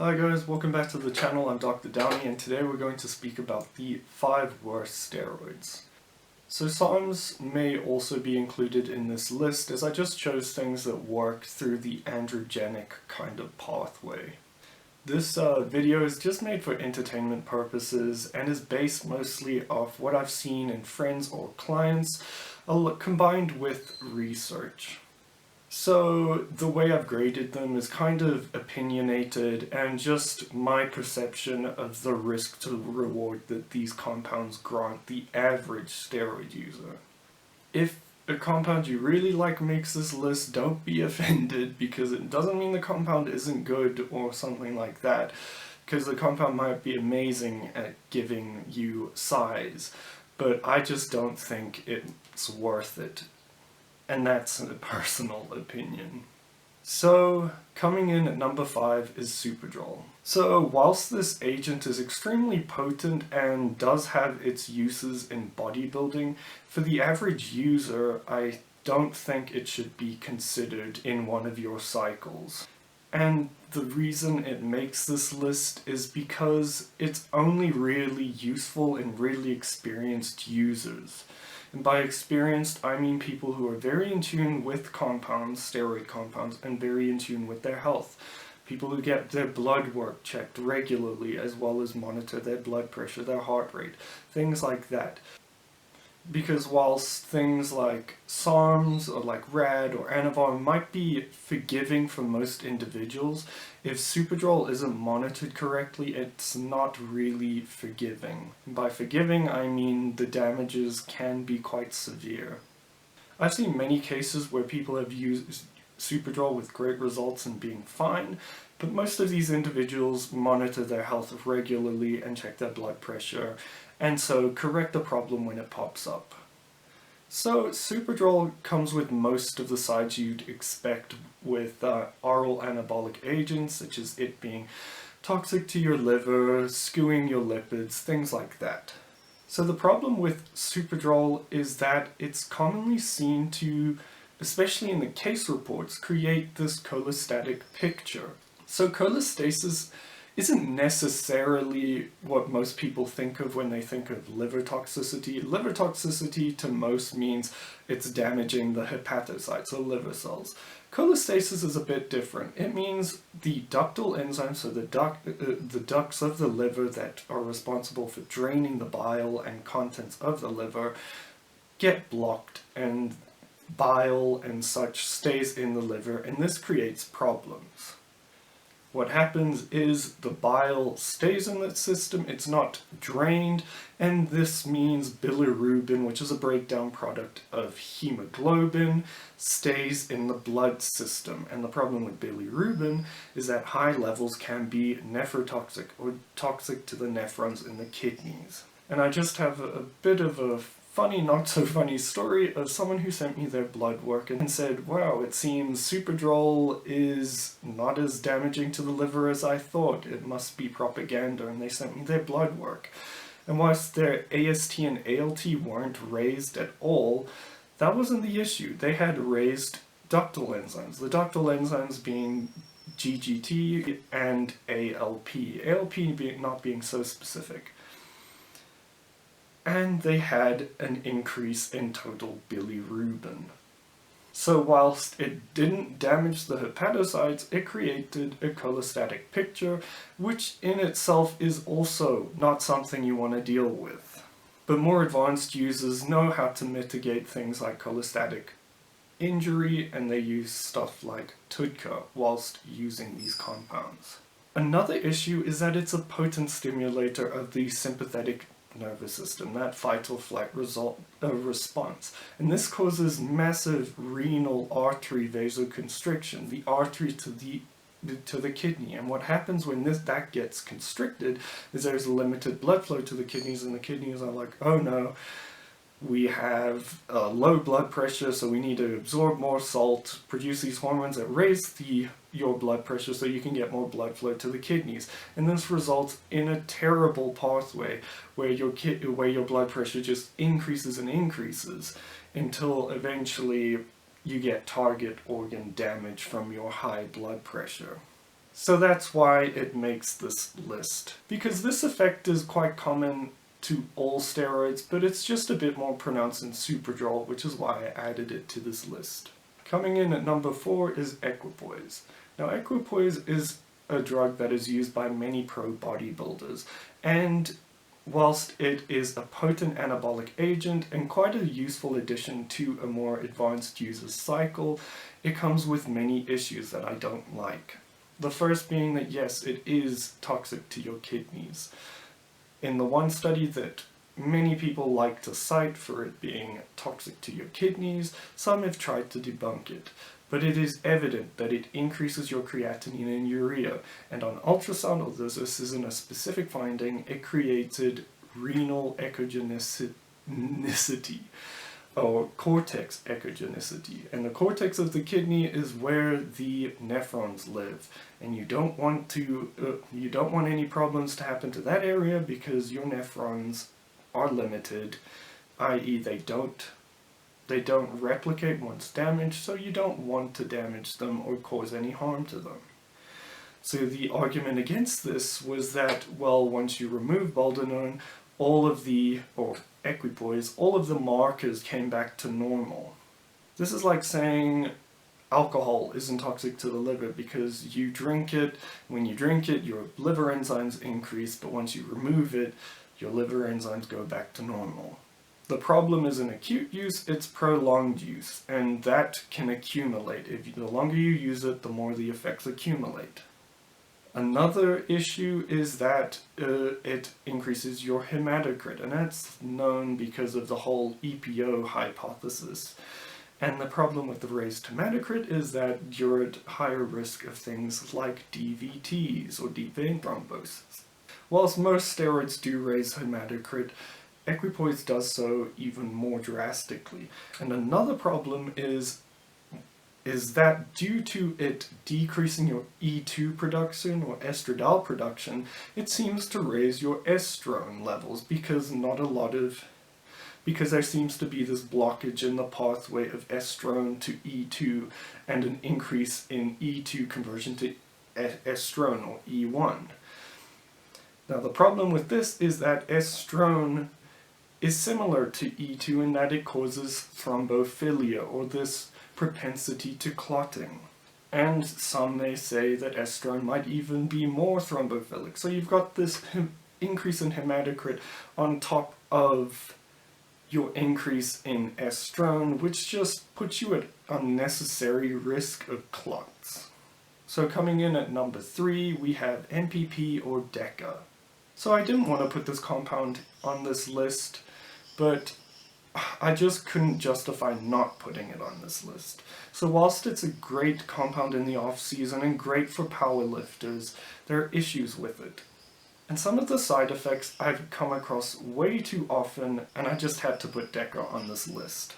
Hi guys, welcome back to the channel. I'm Dr. Downey and today we're going to speak about the 5 worst steroids. So SARMs may also be included in this list as I just chose things that work through the androgenic kind of pathway. This video is just made for entertainment purposes and is based mostly off what I've seen in friends or clients combined with research. So the way I've graded them is kind of opinionated and just my perception of the risk to reward that these compounds grant the average steroid user. If a compound you really like makes this list, don't be offended because it doesn't mean the compound isn't good or something like that, because the compound might be amazing at giving you size, but I just don't think it's worth it. And that's a personal opinion. So, coming in at number 5 is Superdrol. So, whilst this agent is extremely potent and does have its uses in bodybuilding, for the average user, I don't think it should be considered in one of your cycles. And the reason it makes this list is because it's only really useful in really experienced users. And by experienced, I mean people who are very in tune with compounds, steroid compounds, and very in tune with their health. People who get their blood work checked regularly, as well as monitor their blood pressure, their heart rate, things like that. Because whilst things like SARMs or like RAD or Anavar might be forgiving for most individuals, if Superdrol isn't monitored correctly, it's not really forgiving. By forgiving, I mean the damages can be quite severe. I've seen many cases where people have used Superdrol with great results and being fine, but most of these individuals monitor their health regularly and check their blood pressure, and so correct the problem when it pops up. So Superdrol comes with most of the sides you'd expect with oral anabolic agents, such as it being toxic to your liver, skewing your lipids, things like that. So the problem with Superdrol is that it's commonly seen to, especially in the case reports, create this cholestatic picture. So cholestasis isn't necessarily what most people think of when they think of liver toxicity. Liver toxicity to most means it's damaging the hepatocytes or liver cells. Cholestasis is a bit different. It means the ductal enzymes, so the ducts of the liver that are responsible for draining the bile and contents of the liver, get blocked and bile and such stays in the liver, and this creates problems. What happens is the bile stays in the system, it's not drained, and this means bilirubin, which is a breakdown product of hemoglobin, stays in the blood system. And the problem with bilirubin is that high levels can be nephrotoxic or toxic to the nephrons in the kidneys. And I just have a bit of a funny, not so funny story of someone who sent me their blood work and said, wow, it seems Superdrol is not as damaging to the liver as I thought. It must be propaganda, and they sent me their blood work. And whilst their AST and ALT weren't raised at all, that wasn't the issue. They had raised ductal enzymes. The ductal enzymes being GGT and ALP. ALP not being so specific. And they had an increase in total bilirubin. So whilst it didn't damage the hepatocytes, it created a cholestatic picture, which in itself is also not something you want to deal with. But more advanced users know how to mitigate things like cholestatic injury, and they use stuff like Deca whilst using these compounds. Another issue is that it's a potent stimulator of the sympathetic nervous system, that fight or flight response. And this causes massive renal artery vasoconstriction, the artery to the kidney. And what happens when that gets constricted is there's limited blood flow to the kidneys, and the kidneys are like, oh no, we have low blood pressure, so we need to absorb more salt, produce these hormones that raise your blood pressure so you can get more blood flow to the kidneys. And this results in a terrible pathway where your blood pressure just increases and increases until eventually you get target organ damage from your high blood pressure. So that's why it makes this list. Because this effect is quite common to all steroids, but it's just a bit more pronounced in Superdrol, which is why I added it to this list. Coming in at number 4 is equipoise. Now equipoise is a drug that is used by many pro bodybuilders, and whilst it is a potent anabolic agent and quite a useful addition to a more advanced user's cycle, it comes with many issues that I don't like. The first being that yes, it is toxic to your kidneys. In the one study that many people like to cite for it being toxic to your kidneys, some have tried to debunk it. But it is evident that it increases your creatinine and urea, and on ultrasound, although this isn't a specific finding, it created renal echogenicity, or cortex echogenicity. And the cortex of the kidney is where the nephrons live, and you don't want any problems to happen to that area because your nephrons are limited, i.e. they don't replicate once damaged, so you don't want to damage them or cause any harm to them. So the argument against this was that, well, once you remove boldenone, equipoise, all of the markers came back to normal. This is like saying alcohol isn't toxic to the liver because you drink it, when you drink it, your liver enzymes increase, but once you remove it, your liver enzymes go back to normal. The problem isn't acute use, it's prolonged use, and that can accumulate. The longer you use it, the more the effects accumulate. Another issue is that it increases your hematocrit, and that's known because of the whole EPO hypothesis. And the problem with the raised hematocrit is that you're at higher risk of things like DVTs, or deep vein thrombosis. Whilst most steroids do raise hematocrit, equipoise does so even more drastically. And another problem is that due to it decreasing your E2 production or estradiol production, it seems to raise your estrone levels because there seems to be this blockage in the pathway of estrone to E2 and an increase in E2 conversion to estrone or E1. Now the problem with this is that estrone is similar to E2 in that it causes thrombophilia, or this propensity to clotting. And some may say that estrone might even be more thrombophilic. So you've got this increase in hematocrit on top of your increase in estrone, which just puts you at unnecessary risk of clots. So coming in at number 3, we have MPP or Deca. So I didn't want to put this compound on this list, but I just couldn't justify not putting it on this list. So whilst it's a great compound in the off-season and great for powerlifters, there are issues with it. And some of the side effects I've come across way too often, and I just had to put Deca on this list.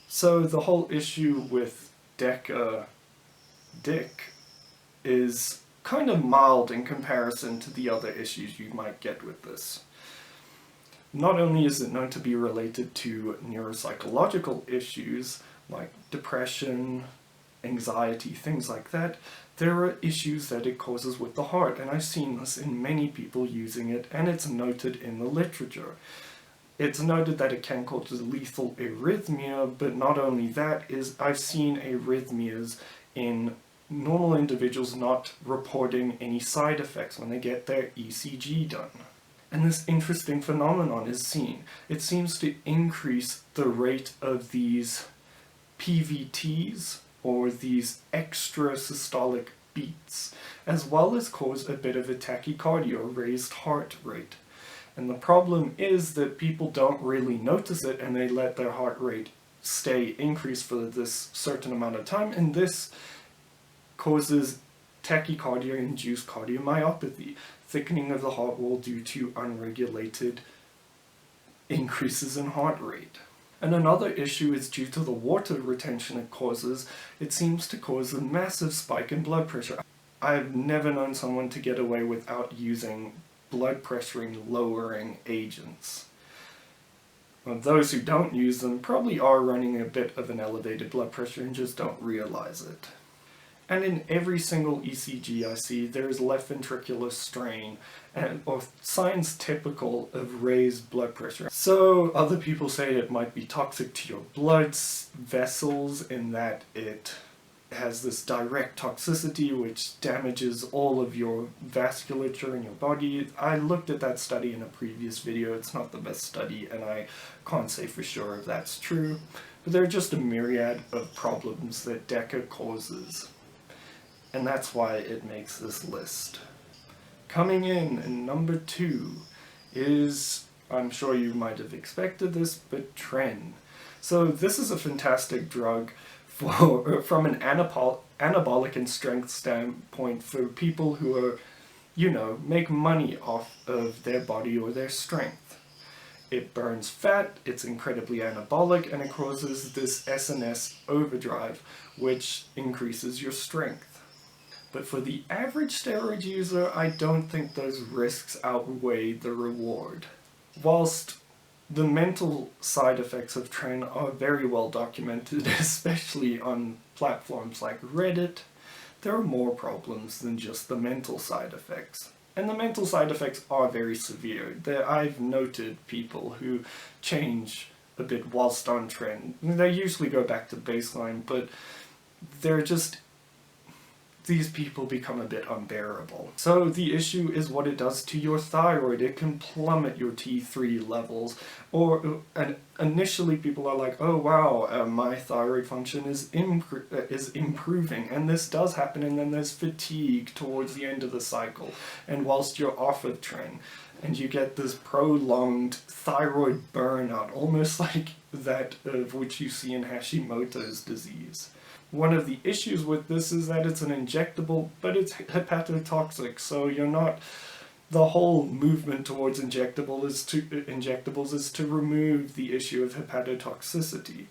So the whole issue with Deca Dick is kind of mild in comparison to the other issues you might get with this. Not only is it known to be related to neuropsychological issues like depression, anxiety, things like that, there are issues that it causes with the heart, and I've seen this in many people using it, and it's noted in the literature. It's noted that it can cause lethal arrhythmia, but not only that, I've seen arrhythmias in normal individuals not reporting any side effects when they get their ECG done. And this interesting phenomenon is seen. It seems to increase the rate of these PVTs, or these extra systolic beats, as well as cause a bit of a tachycardia, or raised heart rate. And the problem is that people don't really notice it, and they let their heart rate stay increased for this certain amount of time, and this causes tachycardia-induced cardiomyopathy, thickening of the heart wall due to unregulated increases in heart rate. And another issue is due to the water retention it causes. It seems to cause a massive spike in blood pressure. I've never known someone to get away without using blood pressuring lowering agents. Well, those who don't use them probably are running a bit of an elevated blood pressure and just don't realize it. And in every single ECG I see, there is left ventricular strain, or signs typical of raised blood pressure. So other people say it might be toxic to your blood vessels in that it has this direct toxicity which damages all of your vasculature in your body. I looked at that study in a previous video. It's not the best study and I can't say for sure if that's true, but there are just a myriad of problems that Deca causes, and that's why it makes this list. Coming in number 2 is, I'm sure you might have expected this, but tren. So this is a fantastic drug from an anabolic and strength standpoint for people who are, make money off of their body or their strength. It burns fat, it's incredibly anabolic, and it causes this SNS overdrive, which increases your strength. But for the average steroid user, I don't think those risks outweigh the reward. Whilst the mental side effects of tren are very well documented, especially on platforms like Reddit, there are more problems than just the mental side effects. And the mental side effects are very severe. I've noted people who change a bit whilst on tren. They usually go back to baseline, but these people become a bit unbearable. So the issue is what it does to your thyroid. It can plummet your T3 levels. And initially people are like, oh wow, my thyroid function is improving. And this does happen, and then there's fatigue towards the end of the cycle. And whilst you're off of tren, and you get this prolonged thyroid burnout, almost like that of which you see in Hashimoto's disease. One of the issues with this is that it's an injectable, but it's hepatotoxic, so the whole movement towards injectables is to remove the issue of hepatotoxicity.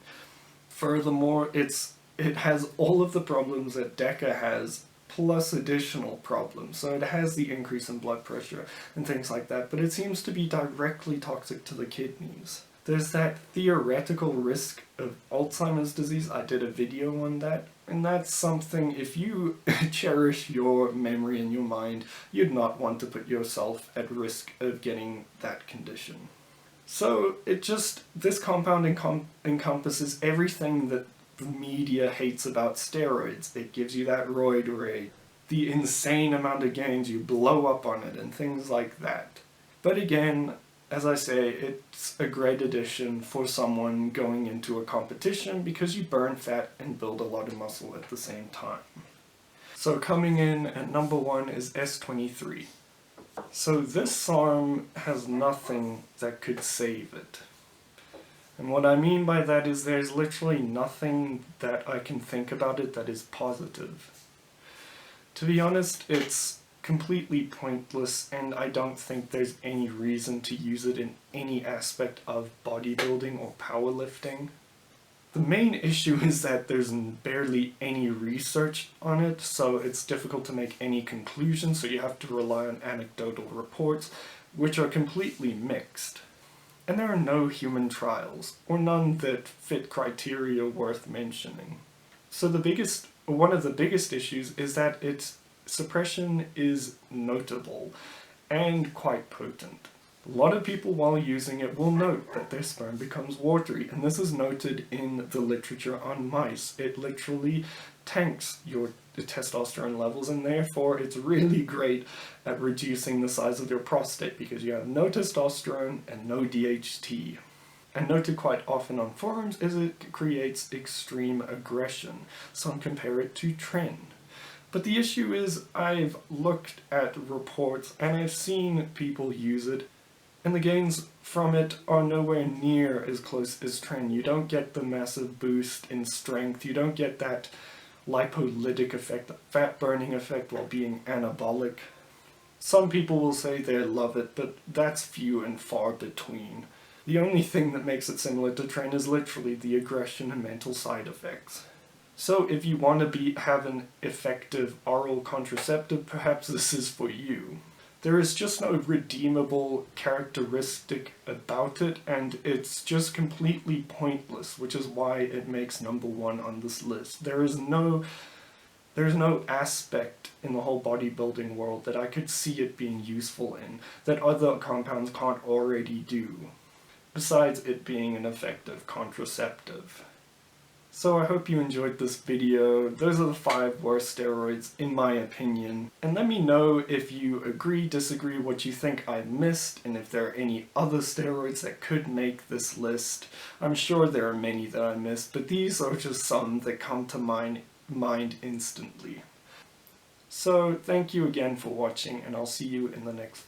Furthermore, it has all of the problems that Deca has, plus additional problems. So it has the increase in blood pressure and things like that, but it seems to be directly toxic to the kidneys. There's that theoretical risk of Alzheimer's disease. I did a video on that, and that's something, if you cherish your memory and your mind, you'd not want to put yourself at risk of getting that condition. So this compound encompasses everything that the media hates about steroids. It gives you that roid rage, the insane amount of gains, you blow up on it, and things like that. But again, as I say, it's a great addition for someone going into a competition because you burn fat and build a lot of muscle at the same time. So coming in at number 1 is S23. So this SARM has nothing that could save it. And what I mean by that is there's literally nothing that I can think about it that is positive. To be honest, it's completely pointless, and I don't think there's any reason to use it in any aspect of bodybuilding or powerlifting. The main issue is that there's barely any research on it, so it's difficult to make any conclusions, so you have to rely on anecdotal reports, which are completely mixed. And there are no human trials, or none that fit criteria worth mentioning. So one of the biggest issues is that its suppression is notable and quite potent. A lot of people while using it will note that their sperm becomes watery, and this is noted in the literature on mice. It literally tanks your testosterone levels, and therefore it's really great at reducing the size of your prostate because you have no testosterone and no DHT. And noted quite often on forums is it creates extreme aggression. Some compare it to tren. But the issue is I've looked at reports and I've seen people use it, and the gains from it are nowhere near as close as tren. You don't get the massive boost in strength, you don't get that lipolytic effect, fat burning effect while being anabolic. Some people will say they love it, but that's few and far between. The only thing that makes it similar to tren is literally the aggression and mental side effects. So if you want to have an effective oral contraceptive, perhaps this is for you. There is just no redeemable characteristic about it, and it's just completely pointless, which is why it makes number 1 on this list. There is no There's no aspect in the whole bodybuilding world that I could see it being useful in that other compounds can't already do, besides it being an effective contraceptive. So I hope you enjoyed this video. Those are the 5 worst steroids in my opinion. And let me know if you agree, disagree, what you think I missed, and if there are any other steroids that could make this list. I'm sure there are many that I missed, but these are just some that come to mind instantly. So thank you again for watching, and I'll see you in the next